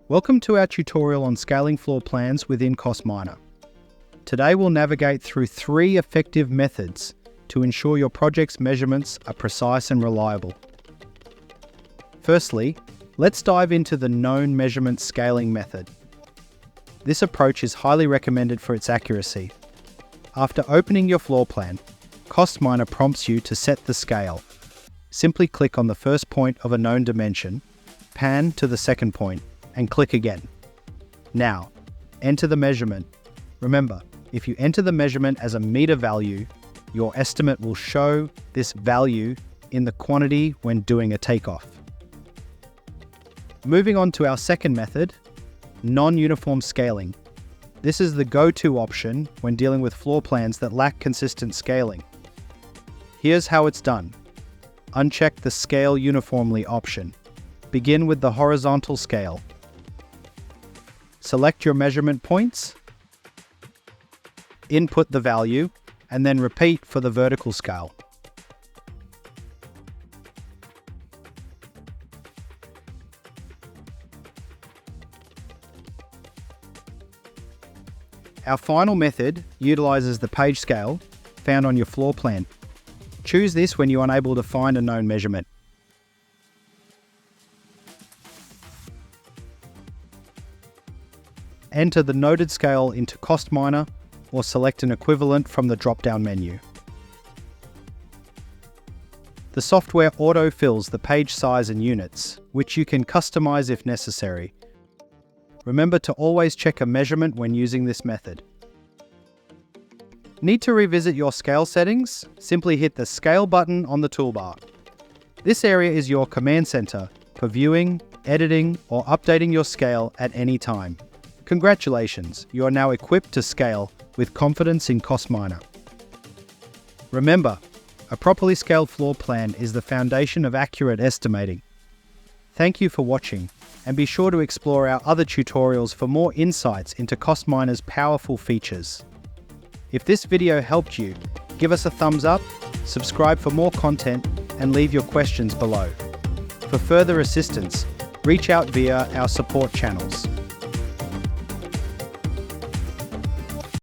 Welcome to our tutorial on scaling floor plans within CostMiner. Today we'll navigate through 3 effective methods to ensure your project's measurements are precise and reliable. Firstly, let's dive into the known measurement scaling method. This approach is highly recommended for its accuracy. After opening your floor plan, CostMiner prompts you to set the scale. Simply click on the first point of a known dimension, pan to the second point, and click again. Now, enter the measurement. Remember, if you enter the measurement as a meter value, your estimate will show this value in the quantity when doing a takeoff. Moving on to our second method, non-uniform scaling. This is the go-to option when dealing with floor plans that lack consistent scaling. Here's how it's done. Uncheck the Scale Uniformly option. Begin with the horizontal scale. Select your measurement points, input the value, and then repeat for the vertical scale. Our final method utilizes the page scale found on your floor plan. Choose this when you're unable to find a known measurement. Enter the noted scale into CostMiner or select an equivalent from the drop-down menu. The software auto-fills the page size and units, which you can customize if necessary. Remember to always check a measurement when using this method. Need to revisit your scale settings? Simply hit the Scale button on the toolbar. This area is your command center for viewing, editing, or updating your scale at any time. Congratulations, you are now equipped to scale with confidence in CostMiner. Remember, a properly scaled floor plan is the foundation of accurate estimating. Thank you for watching, and be sure to explore our other tutorials for more insights into CostMiner's powerful features. If this video helped you, give us a thumbs up, subscribe for more content, and leave your questions below. For further assistance, reach out via our support channels.